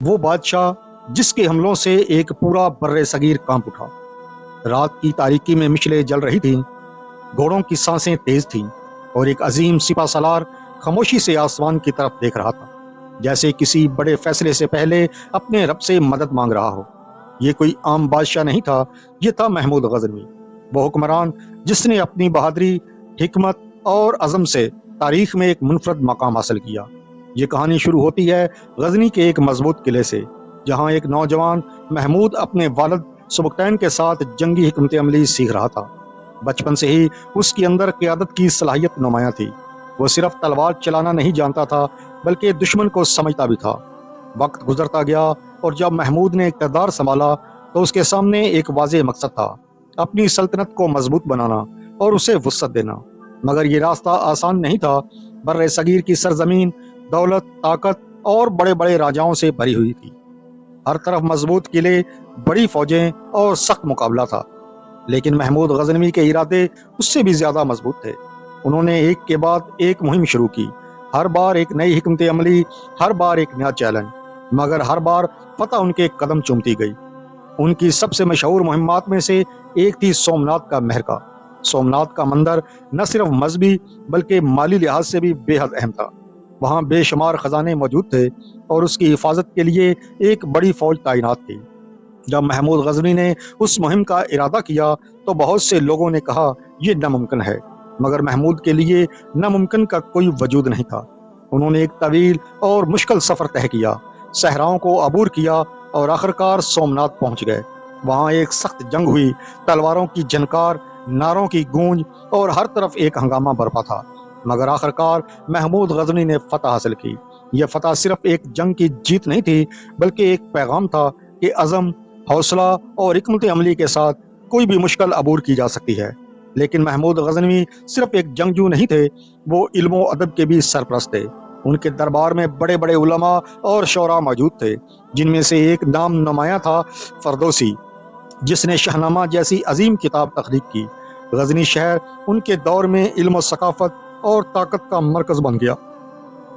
وہ بادشاہ جس کے حملوں سے ایک پورا بر صغیر کانپ اٹھا۔ رات کی تاریکی میں مشلیں جل رہی تھیں، گھوڑوں کی سانسیں تیز تھیں، اور ایک عظیم سپہ سالار خاموشی سے آسمان کی طرف دیکھ رہا تھا، جیسے کسی بڑے فیصلے سے پہلے اپنے رب سے مدد مانگ رہا ہو۔ یہ کوئی عام بادشاہ نہیں تھا، یہ تھا محمود غزنوی، وہ حکمران جس نے اپنی بہادری، حکمت اور عزم سے تاریخ میں ایک منفرد مقام حاصل کیا۔ یہ کہانی شروع ہوتی ہے غزنی کے ایک مضبوط قلعے سے، جہاں ایک نوجوان محمود اپنے والد سبکتین کے ساتھ جنگی حکمت عملی سیکھ رہا تھا۔ بچپن سے ہی اس کے اندر قیادت کی صلاحیت نمایاں تھی۔ وہ صرف تلوار چلانا نہیں جانتا تھا بلکہ دشمن کو سمجھتا بھی تھا۔ وقت گزرتا گیا اور جب محمود نے اقتدار سنبھالا تو اس کے سامنے ایک واضح مقصد تھا، اپنی سلطنت کو مضبوط بنانا اور اسے وسعت دینا۔ مگر یہ راستہ آسان نہیں تھا۔ بر صغیر کی سرزمین دولت، طاقت اور بڑے بڑے راجاؤں سے بھری ہوئی تھی۔ ہر طرف مضبوط قلعے، بڑی فوجیں اور سخت مقابلہ تھا، لیکن محمود غزنوی کے ارادے اس سے بھی زیادہ مضبوط تھے۔ انہوں نے ایک کے بعد ایک مہم شروع کی، ہر بار ایک نئی حکمت عملی، ہر بار ایک نیا چیلنج، مگر ہر بار فتح ان کے قدم چومتی گئی۔ ان کی سب سے مشہور مہمات میں سے ایک تھی سومناتھ کا محرکہ۔ سومناتھ کا مندر نہ صرف مذہبی بلکہ مالی لحاظ سے بھی بے حد اہم تھا۔ وہاں بے شمار خزانے موجود تھے اور اس کی حفاظت کے لیے ایک بڑی فوج تعینات تھی۔ جب محمود غزنوی نے اس مہم کا ارادہ کیا تو بہت سے لوگوں نے کہا یہ ناممکن ہے، مگر محمود کے لیے ناممکن کا کوئی وجود نہیں تھا۔ انہوں نے ایک طویل اور مشکل سفر طے کیا، صحراؤں کو عبور کیا اور آخرکار سومناتھ پہنچ گئے۔ وہاں ایک سخت جنگ ہوئی، تلواروں کی جھنکار، نعروں کی گونج اور ہر طرف ایک ہنگامہ برپا تھا، مگر آخرکار محمود غزنوی نے فتح حاصل کی۔ یہ فتح صرف ایک جنگ کی جیت نہیں تھی بلکہ ایک پیغام تھا کہ عزم، حوصلہ اور حکمت عملی کے ساتھ کوئی بھی مشکل عبور کی جا سکتی ہے۔ لیکن محمود غزنوی صرف ایک جنگجو نہیں تھے، وہ علم و ادب کے بھی سرپرست تھے۔ ان کے دربار میں بڑے بڑے علماء اور شعراء موجود تھے، جن میں سے ایک نام نمایاں تھا فردوسی، جس نے شاہنامہ جیسی عظیم کتاب تخلیق کی۔ غزنی شہر ان کے دور میں علم و ثقافت اور طاقت کا مرکز بن گیا۔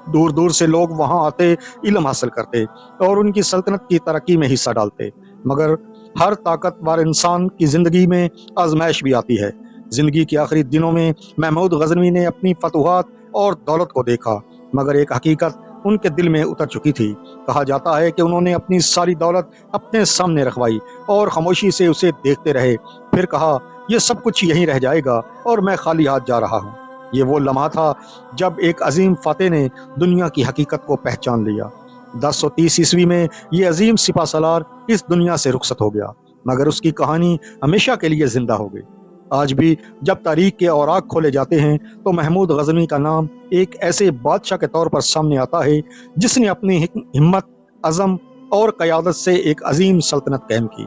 دور دور سے لوگ وہاں آتے، علم حاصل کرتے اور ان کی سلطنت کی ترقی میں حصہ ڈالتے۔ مگر ہر طاقتور انسان کی زندگی میں آزمائش بھی آتی ہے۔ زندگی کے آخری دنوں میں محمود غزنوی نے اپنی فتوحات اور دولت کو دیکھا، مگر ایک حقیقت ان کے دل میں اتر چکی تھی۔ کہا جاتا ہے کہ انہوں نے اپنی ساری دولت اپنے سامنے رکھوائی اور خاموشی سے اسے دیکھتے رہے، پھر کہا یہ سب کچھ یہیں رہ جائے گا اور میں خالی ہاتھ جا رہا ہوں۔ یہ وہ لمحہ تھا جب ایک عظیم فاتح نے دنیا کی حقیقت کو پہچان لیا۔ 1030 میں یہ عظیم سپہ سالار اس دنیا سے رخصت ہو گیا، مگر اس کی کہانی ہمیشہ کے لیے زندہ ہو گئی۔ آج بھی جب تاریخ کے اوراق کھولے جاتے ہیں تو محمود غزنوی کا نام ایک ایسے بادشاہ کے طور پر سامنے آتا ہے جس نے اپنی ہمت، عزم اور قیادت سے ایک عظیم سلطنت قائم کی۔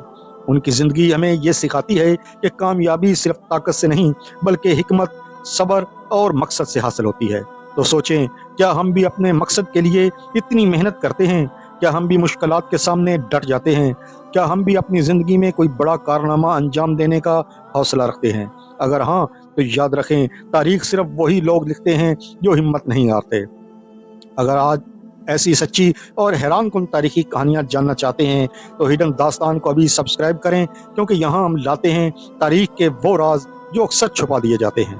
ان کی زندگی ہمیں یہ سکھاتی ہے کہ کامیابی صرف طاقت سے نہیں بلکہ حکمت، صبر اور مقصد سے حاصل ہوتی ہے۔ تو سوچیں، کیا ہم بھی اپنے مقصد کے لیے اتنی محنت کرتے ہیں؟ کیا ہم بھی مشکلات کے سامنے ڈٹ جاتے ہیں؟ کیا ہم بھی اپنی زندگی میں کوئی بڑا کارنامہ انجام دینے کا حوصلہ رکھتے ہیں؟ اگر ہاں تو یاد رکھیں، تاریخ صرف وہی لوگ لکھتے ہیں جو ہمت نہیں ہارتے۔ اگر آج ایسی سچی اور حیران کن تاریخی کہانیاں جاننا چاہتے ہیں تو ہڈن داستان کو ابھی سبسکرائب کریں، کیونکہ یہاں ہم لاتے ہیں تاریخ کے وہ راز جو اکثر چھپا دیے جاتے ہیں۔